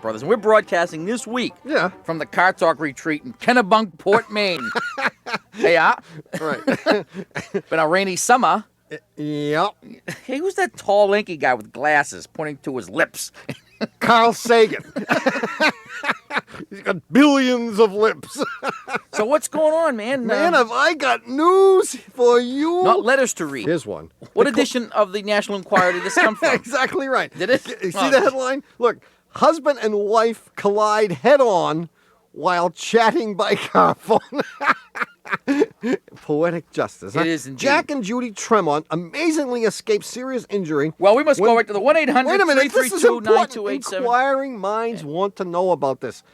Brothers, and we're broadcasting this week from the Car Talk Retreat in Kennebunkport, Maine. Right. Been a rainy summer. Yep. Hey, who's that tall, lanky guy with glasses pointing to his lips? Carl Sagan. He's got billions of lips. So what's going on, man? Man, have I got news for you. Not letters to read. Here's one. What edition of the National Enquirer did this come from? Exactly right. Did it? You see the headline? Look, husband and wife collide head-on while chatting by car phone. Poetic justice. Huh? It is indeed. Jack and Judy Tremont amazingly escaped serious injury. Well, we must go right to the 1-800-332-9287. Inquiring minds want to know about this.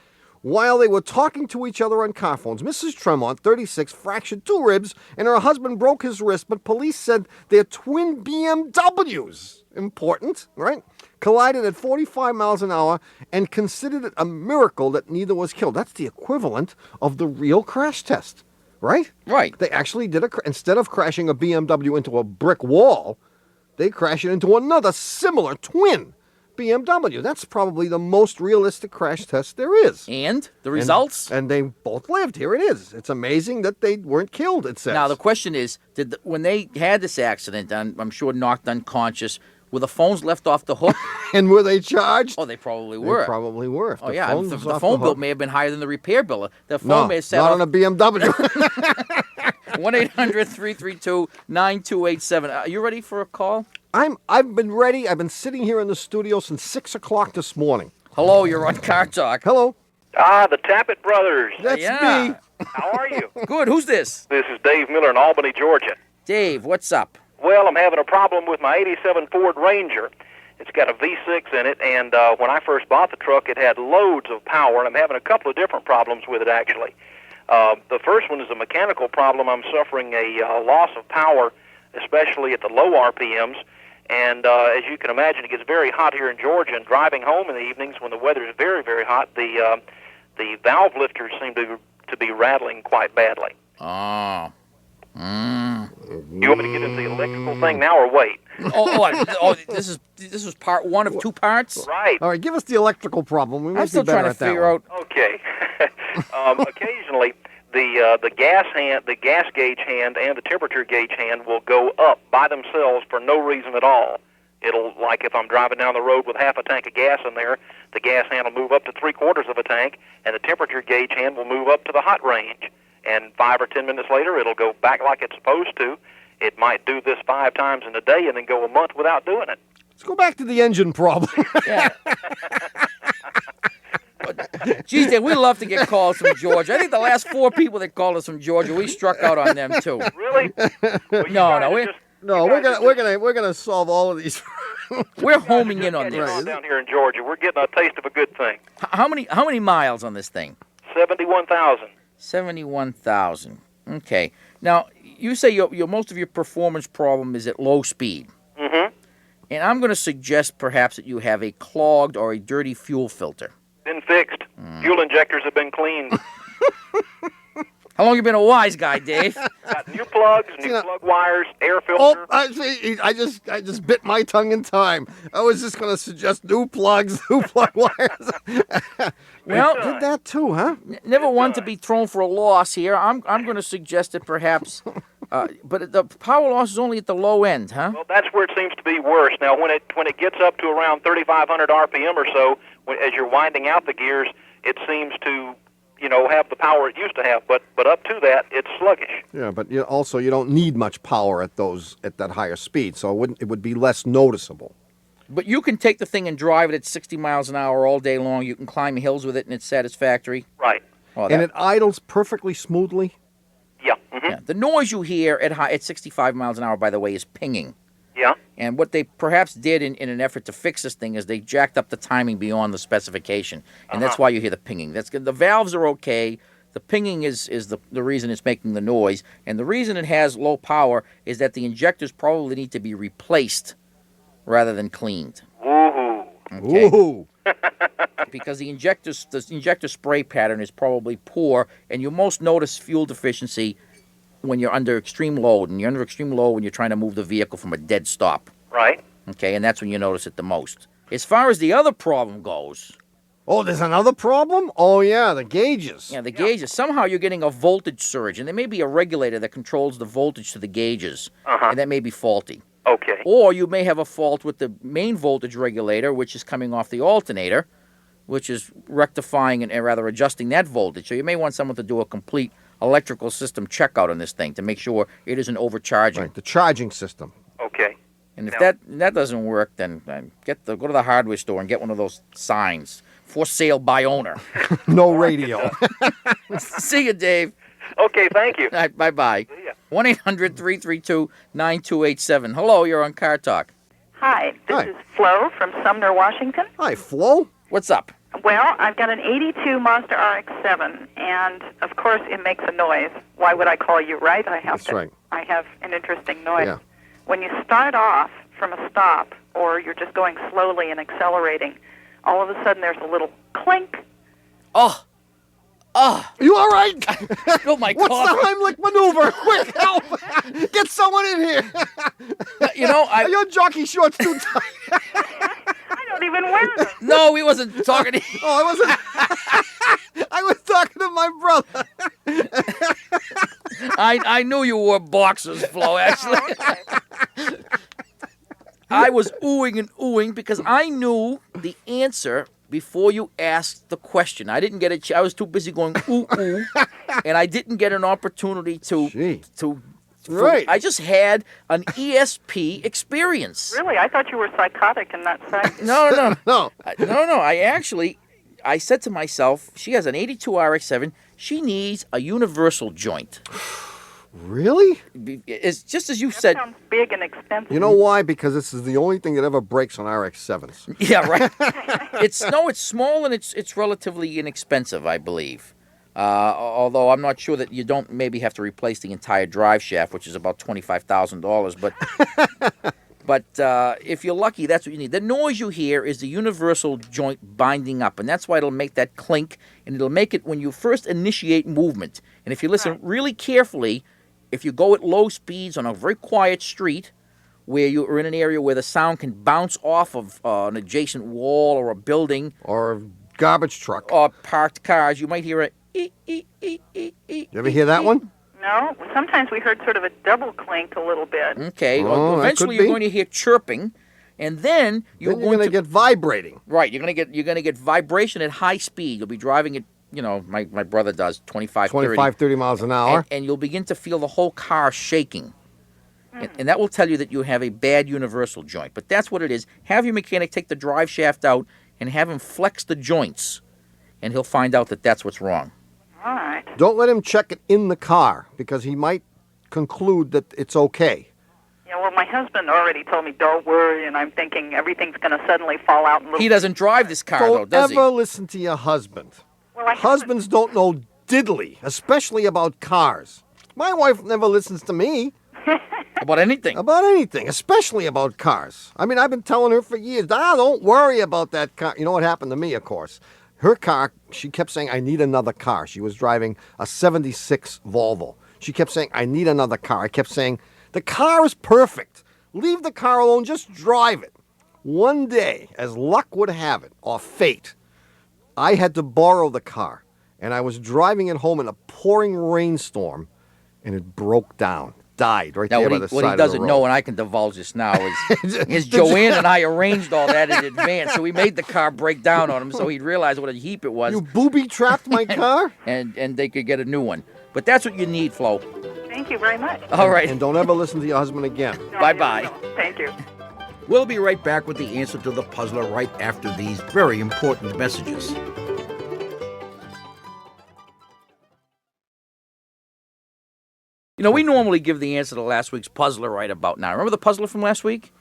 While they were talking to each other on car phones, Mrs. Tremont, 36, fractured 2 ribs, and her husband broke his wrist, but police said they're twin BMWs. Important, right? Collided at 45 miles an hour and considered it a miracle that neither was killed. That's the equivalent of the real crash test, right? Right. They actually did instead of crashing a BMW into a brick wall, they crashed it into another similar twin BMW. That's probably the most realistic crash test there is. And the results? And they both lived. Here it is. It's amazing that they weren't killed, it says. Now, the question is, when they had this accident, I'm sure knocked unconscious, were the phones left off the hook? And were they charged? Oh, they probably were. They probably were. Oh, yeah. The phone bill may have been higher than the repair bill. The phone may have sat not off... on a BMW. 1-800-332-9287. Are you ready for a call? I've been ready. I've been sitting here in the studio since 6 o'clock this morning. Hello, you're on Car Talk. Hello. The Tappet Brothers. That's me. How are you? Good. Who's this? This is Dave Miller in Albany, Georgia. Dave, what's up? Well, I'm having a problem with my 87 Ford Ranger. It's got a V6 in it, and when I first bought the truck, it had loads of power, and I'm having a couple of different problems with it, actually. The first one is a mechanical problem. I'm suffering a loss of power, especially at the low RPMs. And as you can imagine, it gets very hot here in Georgia. And driving home in the evenings when the weather is very, very hot, the valve lifters seem to be rattling quite badly. Oh. You want me to get into the electrical thing now or wait? This is part one of 2 parts? Right. All right, give us the electrical problem. I'm still trying to figure out. Okay. Occasionally, the gas gauge hand and the temperature gauge hand will go up by themselves for no reason at all. It'll, like if I'm driving down the road with half a tank of gas in there, the gas hand will move up to 3/4 of a tank, and the temperature gauge hand will move up to the hot range. And 5 or 10 minutes later, it'll go back like it's supposed to. It might do this 5 times in a day and then go a month without doing it. Let's go back to the engine problem. Yeah. Geez, Dave, we love to get calls from Georgia. I think the last 4 people that called us from Georgia, we struck out on them too. Really? Well, we're gonna solve all of these. We're homing in on this. Down here in Georgia, we're getting a taste of a good thing. How many miles on this thing? 71,000. 71,000. Okay. Now, you say your most of your performance problem is at low speed. Mm-hmm. And I'm going to suggest perhaps that you have a clogged or a dirty fuel filter. Been fixed. Fuel injectors have been cleaned. How long you been a wise guy, Dave? Got new plugs, new plug wires, air filter. I just bit my tongue in time. I was just going to suggest new plugs, new plug wires. Well, did that too, huh? Never one to be thrown for a loss here. I'm going to suggest that perhaps, but the power loss is only at the low end, huh? Well, that's where it seems to be worse. Now, when it gets up to around 3,500 RPM or so, as you're winding out the gears, it seems to have the power it used to have, but up to that, it's sluggish. Yeah, but you don't need much power at that higher speed, so it would be less noticeable. But you can take the thing and drive it at 60 miles an hour all day long. You can climb hills with it, and it's satisfactory. Right. And it idles perfectly smoothly? Yeah. Mm-hmm. Yeah. The noise you hear at 65 miles an hour, by the way, is pinging. Yeah. And what they perhaps did in an effort to fix this thing is they jacked up the timing beyond the specification. And that's why you hear the pinging. That's good. The valves are okay. The pinging is the reason it's making the noise. And the reason it has low power is that the injectors probably need to be replaced rather than cleaned. Woohoo. Okay? Woohoo. Because the injector spray pattern is probably poor, and you most notice fuel deficiency when you're under extreme load, and you're under extreme load when you're trying to move the vehicle from a dead stop. Right. Okay, and that's when you notice it the most. As far as the other problem goes, Oh, there's another problem? Oh, yeah, the gauges. Yeah, the gauges. Somehow you're getting a voltage surge, and there may be a regulator that controls the voltage to the gauges, and that may be faulty. Okay. Or you may have a fault with the main voltage regulator, which is coming off the alternator, which is rectifying and rather adjusting that voltage. So you may want someone to do a complete electrical system checkout on this thing to make sure it isn't overcharging. Right, the charging system. Okay. And if that doesn't work, then go to the hardware store and get one of those signs. For sale by owner. No radio. See you, Dave. Okay, thank you. All right, bye-bye. 1-800-332-9287. Hello, you're on Car Talk. Hi, this Hi. is Flo from Sumner, Washington. Hi, Flo. What's up? Well, I've got an 82 Mazda RX-7, and of course it makes a noise. Why would I call you, right? That's right. I have an interesting noise. Yeah. When you start off from a stop, or you're just going slowly and accelerating, all of a sudden there's a little clink. Oh, You all right? oh my What's God. the Heimlich maneuver? Quick, help! Get someone in here. You know, Are your jockey shorts too tight? I don't even wear them. no, he wasn't talking to you. Oh, I wasn't. I was talking to my brother. I knew you wore boxers, Flo, actually. I was oohing and oohing because I knew the answer before you asked the question. I didn't get it. I was too busy going ooh ooh, and I didn't get an opportunity Gee. to. Right. I just had an ESP experience. Really? I thought you were psychotic in that sense. No. No. No. I said to myself, she has an 82 RX-7. She needs a universal joint. Really? It's just as you That said. sounds big and expensive. You know why? Because this is the only thing that ever breaks on RX-7s. Yeah, right. It's small and it's relatively inexpensive, I believe. Although I'm not sure that you don't maybe have to replace the entire drive shaft, which is about $25,000. But if you're lucky, that's what you need. The noise you hear is the universal joint binding up, and that's why it'll make that clink, and it'll make it when you first initiate movement. And if you listen really carefully, if you go at low speeds on a very quiet street, where you are in an area where the sound can bounce off of an adjacent wall or a building Or a garbage truck. or parked cars, you might hear a ee, ee, ee, ee, ee. You ever hear that one? No, sometimes we heard sort of a double clink a little bit. Okay, Oh, well, that eventually could you're be. going to hear chirping, and then you're Then you're going going to get vibrating. right. You're going to get vibration at high speed. You'll be driving at my brother does 25, 30. 25, 30 miles an hour. And you'll begin to feel the whole car shaking. And that will tell you that you have a bad universal joint. But that's what it is. Have your mechanic take the drive shaft out and have him flex the joints, and he'll find out that that's what's wrong. All right. Don't let him check it in the car because he might conclude that it's okay. Yeah, well, my husband already told me, don't worry, and I'm thinking everything's going to suddenly fall out. And He doesn't drive this car, though, Don't does ever he? listen to your husband. Well, I Husbands don't know diddly, especially about cars. My wife never listens to me About anything. about anything, especially about cars. I mean, I've been telling her for years, don't worry about that car. You know what happened to me, of course? Her car, she kept saying, I need another car. She was driving a 76 Volvo. She kept saying, I need another car. I kept saying, the car is perfect. Leave the car alone. Just drive it. One day, as luck would have it, or fate, I had to borrow the car. And I was driving it home in a pouring rainstorm, and it broke down. Died right Now, there what by he, the what side he of the doesn't road. know, and I can divulge this now, is Joanne and I arranged all that in advance. So we made the car break down on him so he'd realize what a heap it was, You booby-trapped my car? and they could get a new one. But that's what you need, Flo. Thank you very much. All right. And don't ever listen to your husband again. No, Bye-bye. no, Thank you. We'll be right back with the answer to the puzzler right after these very important messages. We normally give the answer to last week's puzzler right about now. Remember the puzzler from last week?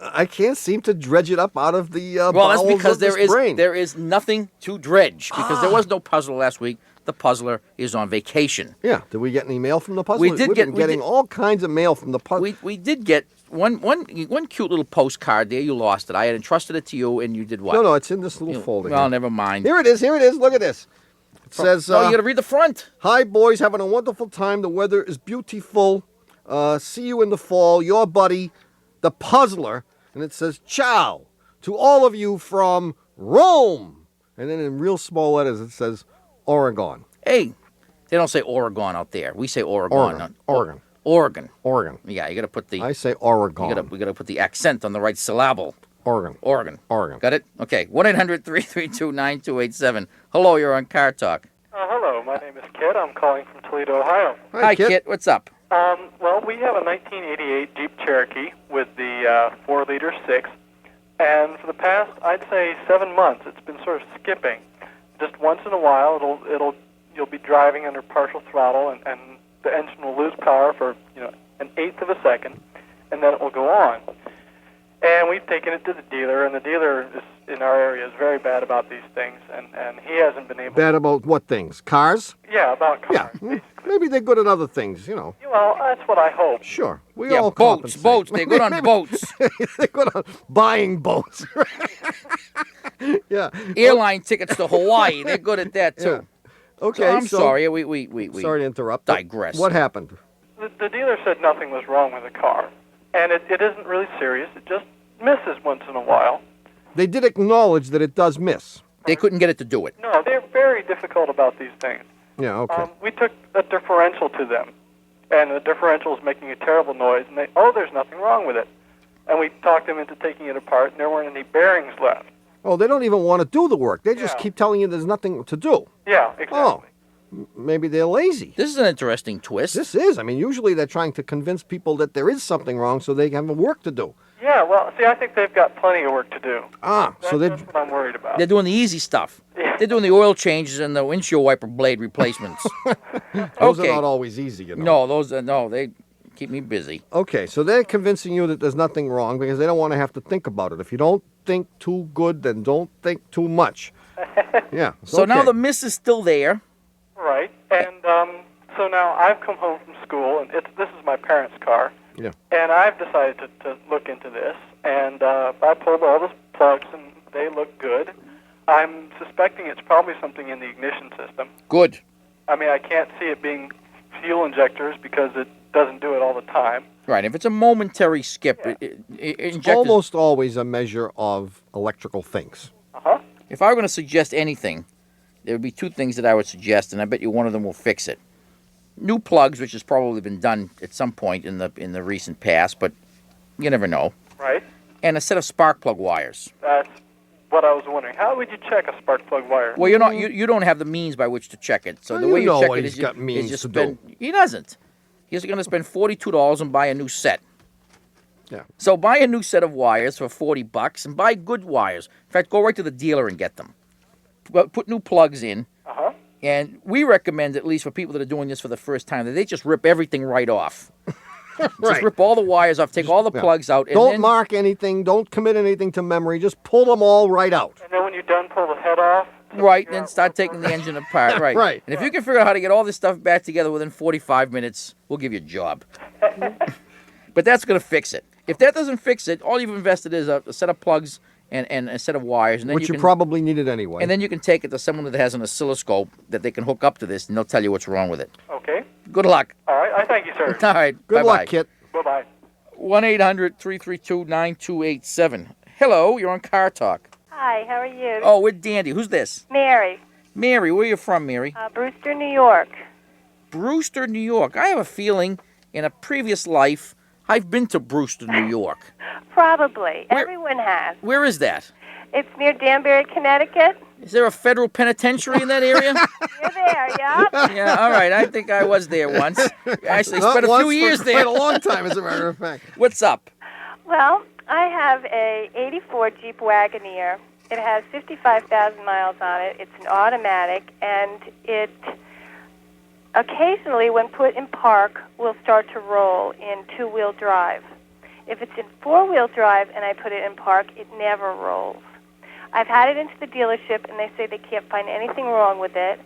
I can't seem to dredge it up out of the Well, that's bowels because of this brain. there is nothing to dredge because there was no puzzler last week. The puzzler is on vacation. Yeah. Did we get any mail from the puzzle? We did We've get- been we getting did- all kinds of mail from the puzzle. We did get one cute little postcard there. You lost it. I had entrusted it to you, and you did what? No, it's in this little folder. Well, here. never mind. Here it is. Here it is. Look at this. It says, No, you got to read the front. Hi, boys. Having a wonderful time. The weather is beautiful. See you in the fall. Your buddy, the puzzler. And it says, ciao To all of you from Rome. And then in real small letters it says Oregon. Hey, they don't say Oregon out there. We say Oregon. Oregon. Oregon. Oregon. Yeah, you got to put the I say Oregon. we got to put the accent on the right syllable. Oregon. Oregon. Oregon. Got it? Okay. 1-800-332-9287. Hello, you're on Car Talk. Hello, my name is Kit. I'm calling from Toledo, Ohio. Hi, Kit. What's up? Well, we have a 1988 Jeep Cherokee with the 4-liter 6, and for the past, I'd say 7 months, it's been sort of skipping. Just once in a while, you'll be driving under partial throttle, and the engine will lose power for an eighth of a second, and then it will go on. And we've taken it to the dealer, and the dealer in our area is very bad about these things, and he hasn't been able. Bad about what things? Cars? Yeah, about cars. Yeah. Maybe they're good at other things, Well, that's what I hope. Sure. We Yeah, all boats. compensate. Boats. They're good on boats. They're good on buying boats. Yeah. Airline tickets to Hawaii. They're good at that, too. Okay. So I'm so- sorry. We Sorry to interrupt. digress. What happened? The dealer said nothing was wrong with the car, and it isn't really serious. It just misses once in a while. They did acknowledge that it does miss. They couldn't get it to do it. No, they're very difficult about these things. Yeah, okay. We took a differential to them, and the differential is making a terrible noise, and there's nothing wrong with it. And we talked them into taking it apart, and there weren't any bearings left. Oh, they don't even want to do the work. They just Yeah. keep telling you there's nothing to do. Yeah, exactly. Oh, maybe they're lazy. This is an interesting twist. This is. I mean, usually they're trying to convince people that there is something wrong so they have work to do. Yeah, well, see, I think they've got plenty of work to do. So That's what I'm worried about. They're doing the easy stuff. Yeah. They're doing the oil changes and the windshield wiper blade replacements. those Okay. are not always easy, you know. No, they keep me busy. Okay, so they're convincing you that there's nothing wrong because they don't want to have to think about it. If you don't think too good, then don't think too much. Yeah. So now okay. the miss is still there. Right, and so now I've come home from school, and this is my parents' car. Yeah. And I've decided to look into this, and I pulled all the plugs, and they look good. I'm suspecting it's probably something in the ignition system. Good. I mean, I can't see it being fuel injectors because it doesn't do it all the time. Right. If it's a momentary skip, injectors. Almost always a measure of electrical things. Uh-huh. If I were going to suggest anything, there would be two things that I would suggest, and I bet you one of them will fix it. New plugs, which has probably been done at some point in the recent past, but you never know. Right. And a set of spark plug wires. That's what I was wondering. How would you check a spark plug wire? Well, you're not. You don't have the means by which to check it. So Well, the you way you know check what it he's is got means just to spend. He doesn't. He's going to spend $42 and buy a new set. Yeah. So buy a new set of wires for $40 and buy good wires. In fact, go right to the dealer and get them. Put new plugs in. Uh-huh. And we recommend, at least for people that are doing this for the first time, that they just rip everything right off. Just Right. rip all the wires off, take all the Yeah. plugs out. And Don't then, mark anything. Don't commit anything to memory. Just pull them all right out. And then when you're done, pull the head off. Right, then start taking the engine apart. Right. Right. And if you can figure out how to get all this stuff back together within 45 minutes, we'll give you a job. But that's going to fix it. If that doesn't fix it, all you've invested is a set of plugs and a set of wires. And then Which you you can, probably needed anyway. And then you can take it to someone that has an oscilloscope that they can hook up to this, and they'll tell you what's wrong with it. Okay. Good luck. All right. I thank you, sir. All right. Good bye-bye. luck, Kit. Bye-bye. 1-800-332-9287. Hello, you're on Car Talk. Hi, how are you? Oh, we're Dandy. Who's this? Mary, Mary, where are you from, Mary? Brewster, New York. Brewster, New York. I have a feeling in a previous life I've been to Brewster, New York. Probably. Where- Everyone has. Where is that? It's near Danbury, Connecticut. Is there a federal penitentiary in that area? You're there, yeah? Yeah, all right. I think I was there once. Actually, Not spent a once, few for years quite there. a long time, as a matter of fact. What's up? Well, I have a 84 Jeep Wagoneer. It has 55,000 miles on it. It's an automatic, and it occasionally, when put in park, will start to roll in two-wheel drive. If it's in four-wheel drive and I put it in park, it never rolls. I've had it into the dealership, and they say they can't find anything wrong with it.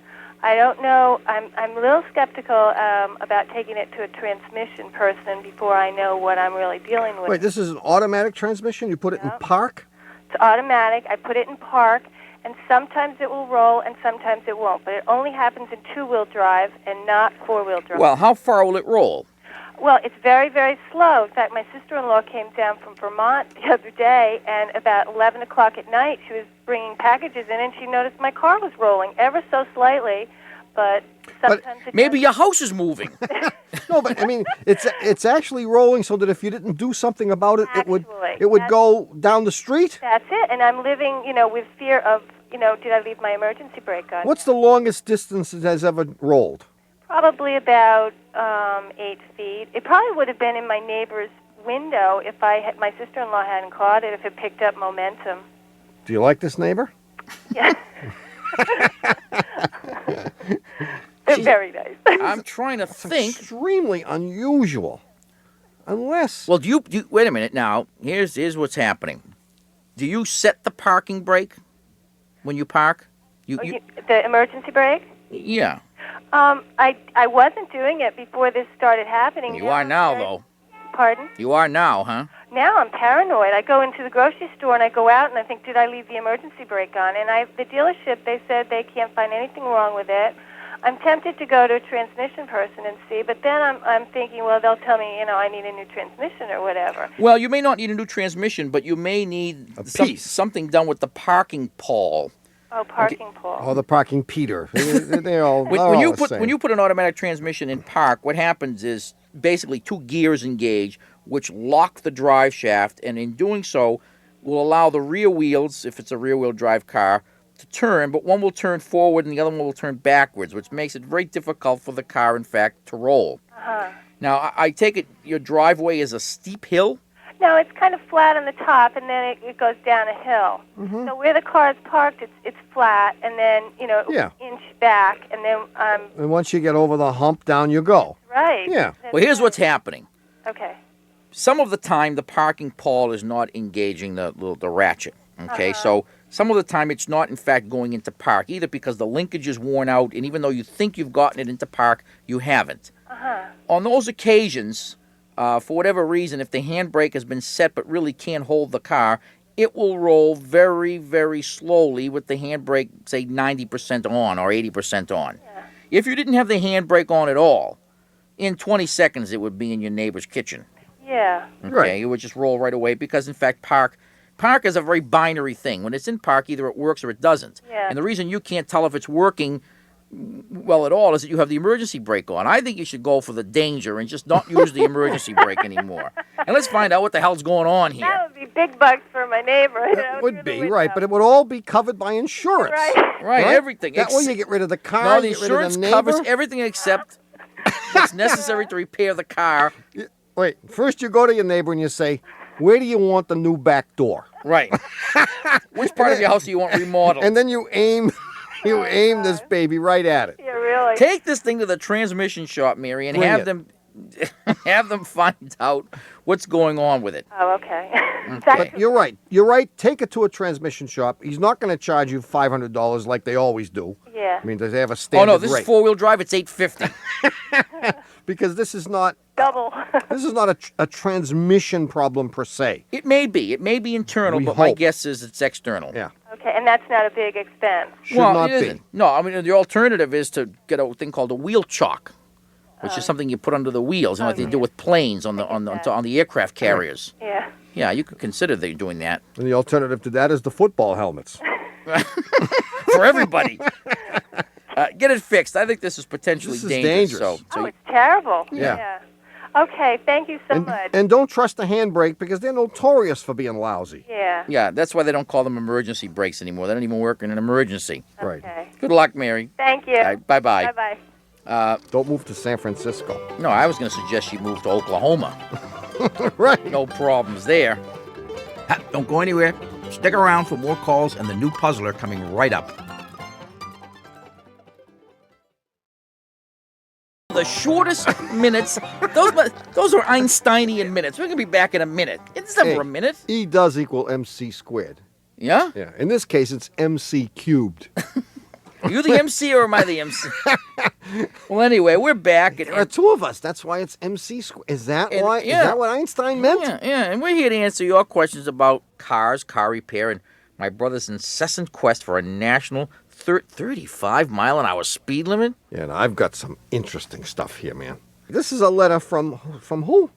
I don't know. I'm a little skeptical about taking it to a transmission person before I know what I'm really dealing with. Wait, this is an automatic transmission? You put it in Yeah. park? It's automatic. I put it in park, and sometimes it will roll and sometimes it won't. But it only happens in two-wheel drive and not four-wheel drive. Well, how far will it roll? Well, it's very, very slow. In fact, my sister-in-law came down from Vermont the other day, and about 11 o'clock at night, she was bringing packages in, and she noticed my car was rolling ever so slightly, but sometimes it Maybe doesn't. your house is moving. No, but I mean, it's actually rolling so that if you didn't do something about it, it would Actually, go down the street. That's it, and I'm living, with fear of, did I leave my emergency brake on? What's the longest distance it has ever rolled? Probably about 8 feet. It probably would have been in my neighbor's window if my sister-in-law hadn't caught it, if it picked up momentum. Do you like this neighbor? Yeah. They're very nice. I'm trying to think. Extremely unusual. Unless... Well, do you wait a minute now. Here's what's happening. Do you set the parking brake when you park? The emergency brake? Yeah. I wasn't doing it before this started happening. You are now, though. Pardon? You are now, huh? Now I'm paranoid. I go into the grocery store and I go out and I think, did I leave the emergency brake on? And the dealership, they said they can't find anything wrong with it. I'm tempted to go to a transmission person and see, but then I'm thinking, well, they'll tell me, I need a new transmission or whatever. Well, you may not need a new transmission, but you may need something done with the parking pole. Oh, parking pole. Oh, the parking Peter. They're all, When you you put an automatic transmission in park, what happens is basically two gears engage, which lock the drive shaft, and in doing so, will allow the rear wheels, if it's a rear-wheel drive car, to turn, but one will turn forward and the other one will turn backwards, which makes it very difficult for the car, in fact, to roll. Uh-huh. Now, I take it your driveway is a steep hill? No, it's kind of flat on the top, and then it goes down a hill. Mm-hmm. So where the car is parked, it's flat, and then, inch back, and then... And once you get over the hump, down you go. Right. Yeah. Well, here's what's happening. Okay. Some of the time, the parking pole is not engaging the ratchet, okay? So some of the time, it's not, in fact, going into park, either because the linkage is worn out, and even though you think you've gotten it into park, you haven't. On those occasions, for whatever reason, if the handbrake has been set but really can't hold the car, it will roll very, very slowly with the handbrake, say, 90% on or 80% on. Yeah. If you didn't have the handbrake on at all, in 20 seconds, it would be in your neighbor's kitchen. Yeah. Okay, Right. it would just roll right away because, in fact, park is a very binary thing. When it's in park, either it works or it doesn't. Yeah. And the reason you can't tell if it's working well at all is that you have the emergency brake on. I think you should go for the danger and just not use the emergency brake anymore. And let's find out what the hell's going on here. That would be big bucks for my neighbor. It would be, right, but it would all be covered by insurance. Right, everything. That way you get rid of the car, No, the you get rid of insurance the neighbor. covers everything except what's necessary to repair the car. Wait, first you go to your neighbor and you say, where do you want the new back door? Right. Which part of your house do you want remodeled? And then you aim this baby right at it. Yeah, really. Take this thing to the transmission shop, Mary, and Bring have it. them find out what's going on with it. Oh, okay. But you're right. You're right. Take it to a transmission shop. He's not going to charge you $500 like they always do. Yeah. I mean, they have a Oh standard no, this rate. is four-wheel drive. It's $850. Because this is not Double. a transmission problem per se. It may be internal, We but my hope. guess is it's external. Yeah. Okay, and that's not a big expense. Should well, not it be. isn't. No, I mean the alternative is to get a thing called a wheel chock, which is something you put under the wheels, like they do with planes on the aircraft carriers. Yeah. Yeah, you could consider they doing that And the alternative to that is the football helmets. for everybody. Get it fixed. I think this is potentially This is dangerous. dangerous. Oh, it's terrible. Yeah. Okay, thank you so much. And don't trust the handbrake because they're notorious for being lousy. Yeah. Yeah, that's why they don't call them emergency brakes anymore. They don't even work in an emergency. Right. Okay. Good luck, Mary. Thank you. All right, bye-bye. Bye-bye. Don't move to San Francisco. No, I was going to suggest you move to Oklahoma. Right. No problems there. Ha, don't go anywhere. Stick around for more calls and the new puzzler coming right up. The shortest minutes, those are Einsteinian minutes. We're going to be back in a minute. It's never Hey. a minute. E does equal MC squared. Yeah? Yeah. In this case, it's MC cubed. Are you the MC or am I the MC? Well, anyway, we're back. There are two of us. That's why it's MC squared. Is that And- why? yeah. Is that what Einstein meant? Yeah, and we're here to answer your questions about cars, car repair, and my brother's incessant quest for a national 35-mile-an-hour speed limit. Yeah, and I've got some interesting stuff here, man. This is a letter from who?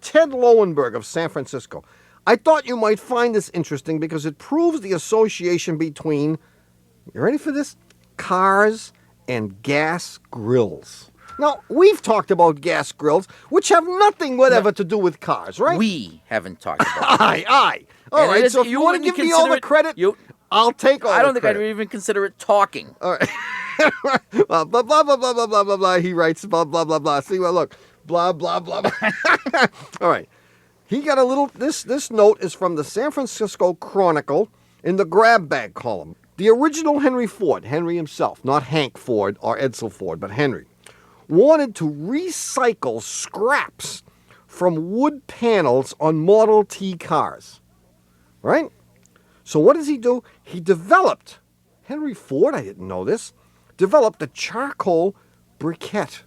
Ted Lowenberg of San Francisco. I thought you might find this interesting because it proves the association between, you ready for this? Cars and gas grills. Now, we've talked about gas grills, which have nothing whatever to do with cars, right? We haven't talked about it. Aye. All And right, it is- so if you want to wouldn't give me all the consider it- credit, you- I'll take all I don't the think I'd credit. even consider it talking. All right. blah, blah, blah, blah, blah, blah, blah, blah, blah. He writes blah, blah, blah, blah. See, well, look. Blah, blah, blah, blah. All right. He got a little, this note is from the San Francisco Chronicle in the grab bag column. The original Henry Ford, Henry himself, not Hank Ford or Edsel Ford, but Henry, wanted to recycle scraps from wood panels on Model T cars. Right? So what does he do? He developed, Henry Ford, I didn't know this, developed a charcoal briquette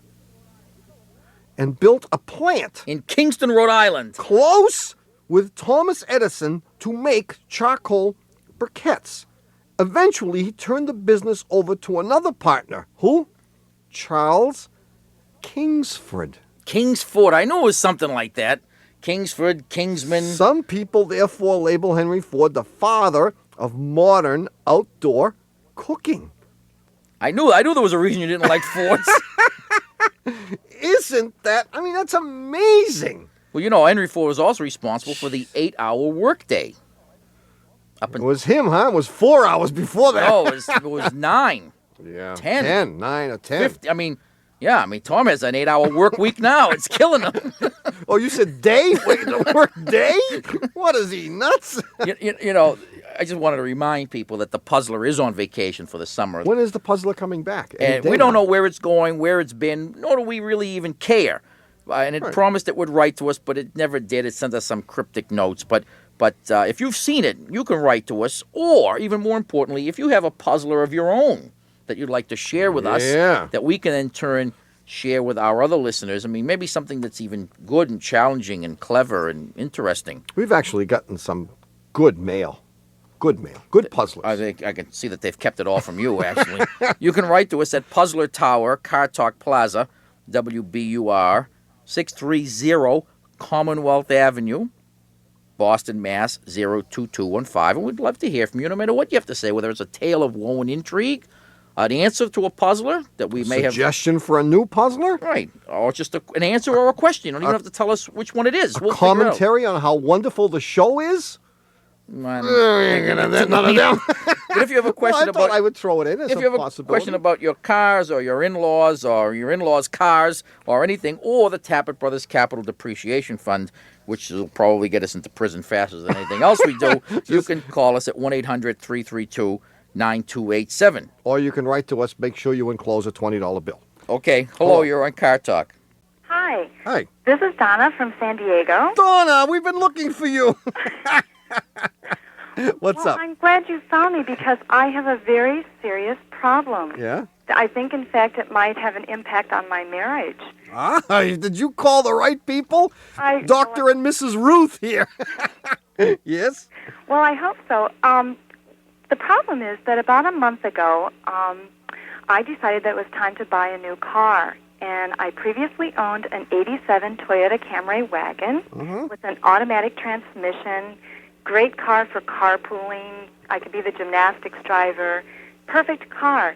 and built a plant In Kingston, Rhode Island. close with Thomas Edison to make charcoal briquettes. Eventually, he turned the business over to another partner. Who? Charles Kingsford. Kingsford. I knew it was something like that. Kingsford, Kingsman. Some people therefore label Henry Ford the father of modern outdoor cooking. I knew there was a reason you didn't like Fords. Isn't that? I mean, that's amazing. Well, you know, Henry Ford was also responsible for the 8-hour workday. It was him, huh? It was 4 hours before that. No, it was 9. Yeah. 10. 9 or 10. 50. I mean, Tom has an 8-hour work week now. It's killing him. Oh, you said day? Wait, the work day? What is he, nuts? you know, I just wanted to remind people that the Puzzler is on vacation for the summer. When is the puzzler coming back? Any And day we don't now? know where it's going, where it's been, nor do we really even care. And it promised it would write to us, but it never did. It sent us some cryptic notes. But if you've seen it, you can write to us. Or, even more importantly, if you have a puzzler of your own that you'd like to share with us, that we can in turn share with our other listeners. I mean, maybe something that's even good and challenging and clever and interesting. We've actually gotten some good mail. Good mail. Good puzzlers. I think I can see that they've kept it all from you, actually. You can write to us at Puzzler Tower, Car Talk Plaza, WBUR, 630 Commonwealth Avenue, Boston, Mass. 02215. And we'd love to hear from you, no matter what you have to say, whether it's a tale of woe and intrigue, an answer to a puzzler that we may have. Suggestion for a new puzzler? Right. Or just an answer or a question. You don't even have to tell us which one it is. We'll figure it out. Commentary on how wonderful the show is? Man. Ain't gonna none of them. But if you have a question I thought about, I would throw it in as if a you have a possibility. question about your cars or your in-laws' cars or anything, or the Tappet Brothers Capital Depreciation Fund, which will probably get us into prison faster than anything else we do, you can call us at 1-800-332-9287. Or you can write to us. Make sure you enclose a $20 bill. Okay. Hello, you're on Car Talk. Hi, Hi. this is Donna from San Diego. Donna, we've been looking for you. What's Well, up? I'm glad you found me because I have a very serious problem. Yeah? I think, in fact, it might have an impact on my marriage. Ah, did you call the right people? Dr. and Mrs. Ruth here. Yes? Well, I hope so. The problem is that about a month ago, I decided that it was time to buy a new car. And I previously owned an 87 Toyota Camry wagon with an automatic transmission, great car for carpooling. I could be the gymnastics driver. Perfect car.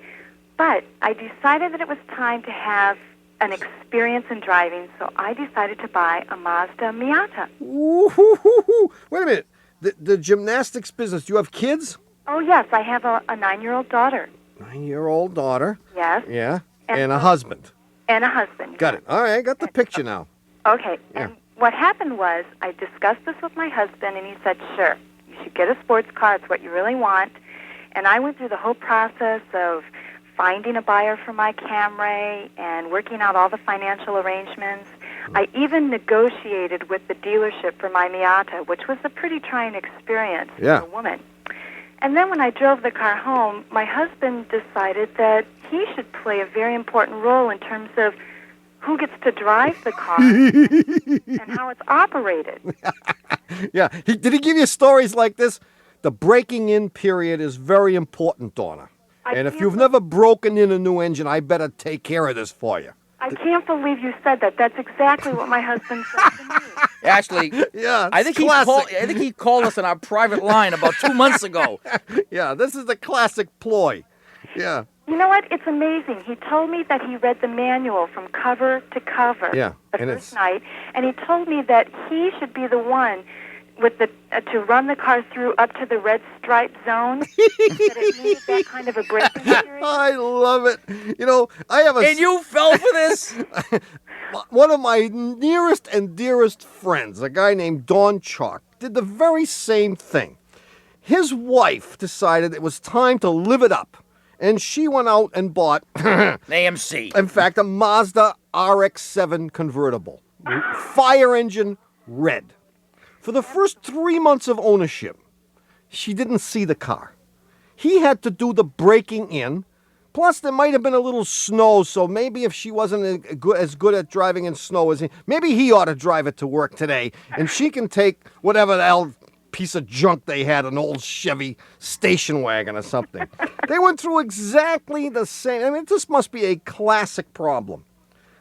But I decided that it was time to have an experience in driving, so I decided to buy a Mazda Miata. Ooh, wait a minute. The gymnastics business, do you have kids? Oh, yes, I have a 9-year-old daughter. 9-year-old daughter. Yes. Yeah. And And a so- husband. And a husband. Got it. All right, I got the picture now. Okay. Yeah. And what happened was I discussed this with my husband, and he said, sure, you should get a sports car. It's what you really want. And I went through the whole process of finding a buyer for my Camry and working out all the financial arrangements. I even negotiated with the dealership for my Miata, which was a pretty trying experience Yeah. for a woman. And then when I drove the car home, my husband decided that he should play a very important role in terms of who gets to drive the car and how it's operated. Yeah. Did he give you stories like this? The breaking in period is very important, Donna. And if you've never broken in a new engine, I better take care of this for you. I can't believe you said that. That's exactly what my husband said to me. Ashley, Yeah, I it's think classic. I think he called us on our private line about 2 months ago. Yeah, this is the classic ploy. Yeah. You know what? It's amazing. He told me that he read the manual from cover to cover Yeah, the and first it's- night, and he told me that he should be the one with the to run the car through up to the red stripe zone. That it needed that kind of a braking period. I love it. You know, I have a And you fell for this? one of my nearest and dearest friends, a guy named Don Chalk, did the very same thing. His wife decided it was time to live it up, and she went out and bought, AMC. in fact, a Mazda RX-7 convertible, fire engine, red. For the first 3 months of ownership, she didn't see the car. He had to do the breaking in. Plus, there might have been a little snow, so maybe if she wasn't as good at driving in snow as he, maybe he ought to drive it to work today, and she can take whatever the hell piece of junk they had, an old Chevy station wagon or something. They went through exactly the same. I mean, this must be a classic problem.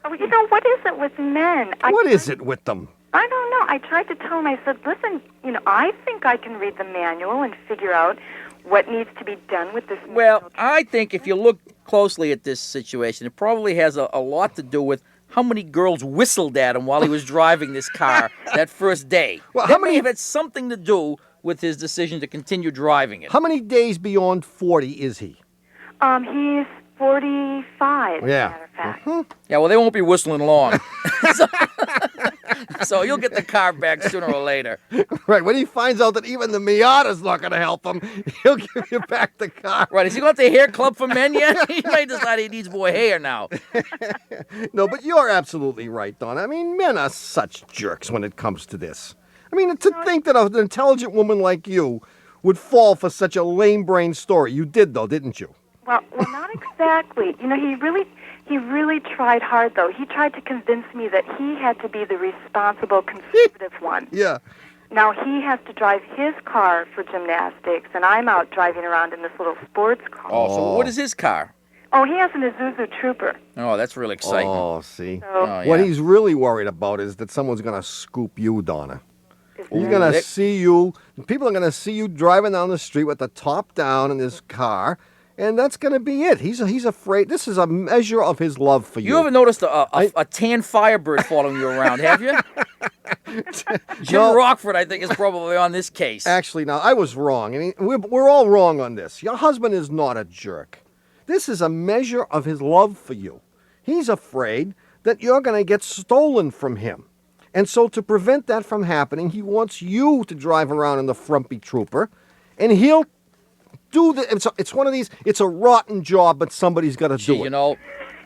Oh, you know, what is it with men? What is it with them? I don't know. I tried to tell him, I said, listen, you know, I think I can read the manual and figure out what needs to be done with this. Well, I think if you look closely at this situation, it probably has a lot to do with how many girls whistled at him while he was driving this car that first day. Well, That how may many- have had something to do with his decision to continue driving it. How many days beyond 40 is he? He's 45, Yeah. as a matter of fact. Yeah, well, they won't be whistling long. so, so you'll get the car back sooner or later. Right, when he finds out that even the Miata's not going to help him, he'll give you back the car. Right, is he going to the hair club for men yet? He may decide he needs more hair now. No, but you're absolutely right, Donna. I mean, men are such jerks when it comes to this. I mean, to think that an intelligent woman like you would fall for such a lame-brained story. You did, though, didn't you? Well, not exactly. You know, he really tried hard, though. He tried to convince me that he had to be the responsible, conservative one. Yeah. Now he has to drive his car for gymnastics, and I'm out driving around in this little sports car. Oh, so what is his car? Oh, he has an Isuzu Trooper. Oh, that's really exciting. Oh, see. So, Oh, What yeah. he's really worried about is that someone's going to scoop you, Donna. He's Ooh, going to they- see you. People are going to see you driving down the street with the top down in this car, and that's going to be it. He's afraid. This is a measure of his love for you. You ever noticed a tan Firebird following you around, have you? Jim No. Rockford, I think, is probably on this case. Actually, now, I was wrong. I mean, we're all wrong on this. Your husband is not a jerk. This is a measure of his love for you. He's afraid that you're going to get stolen from him. And so to prevent that from happening, he wants you to drive around in the frumpy Trooper, and he'll do the. It's one of these. It's a rotten job, but somebody's got to Gee, do it. you know,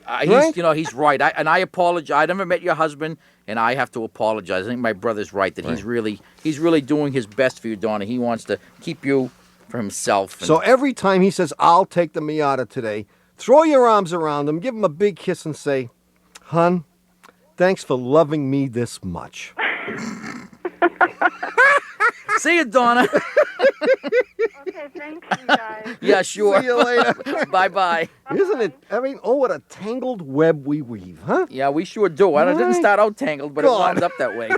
Right? he's right. I apologize. I never met your husband, and I have to apologize. I think my brother's right that he's really doing his best for you, Donna. He wants to keep you for himself. And So every time he says, "I'll take the Miata today," throw your arms around him, give him a big kiss, and say, "Hun, thanks for loving me this much." see you, Donna. okay, thanks, you guys. Yeah, sure. See you later. Bye-bye. Isn't it? I mean, oh, what a tangled web we weave, huh? Yeah, we sure do. I didn't Right. start out tangled, but it God. wound up that way.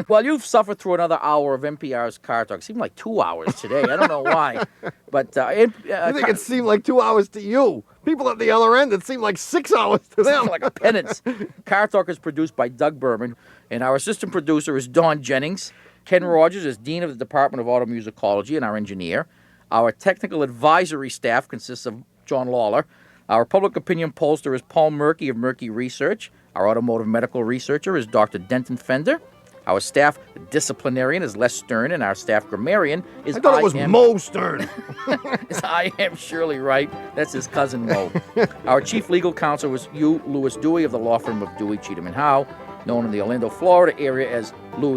Well, you've suffered through another hour of NPR's Car Talk. It seemed like 2 hours today. I don't know why. But I think it seemed like 2 hours to you. People at the other end, it seemed like 6 hours to them. like a penance. Car Talk is produced by Doug Berman, and our assistant producer is Dawn Jennings. Ken Rogers is Dean of the Department of Automusicology and our engineer. Our technical advisory staff consists of John Lawler. Our public opinion pollster is Paul Murky of Murky Research. Our automotive medical researcher is Dr. Denton Fender. Our staff disciplinarian is Les Stern, and our staff grammarian is I thought it was Mo Stern. I am Shirley Wright. That's his cousin Mo. Our chief legal counsel was Hugh Lewis Dewey of the law firm of Dewey, Cheatham and Howe, known in the Orlando, Florida area as Louis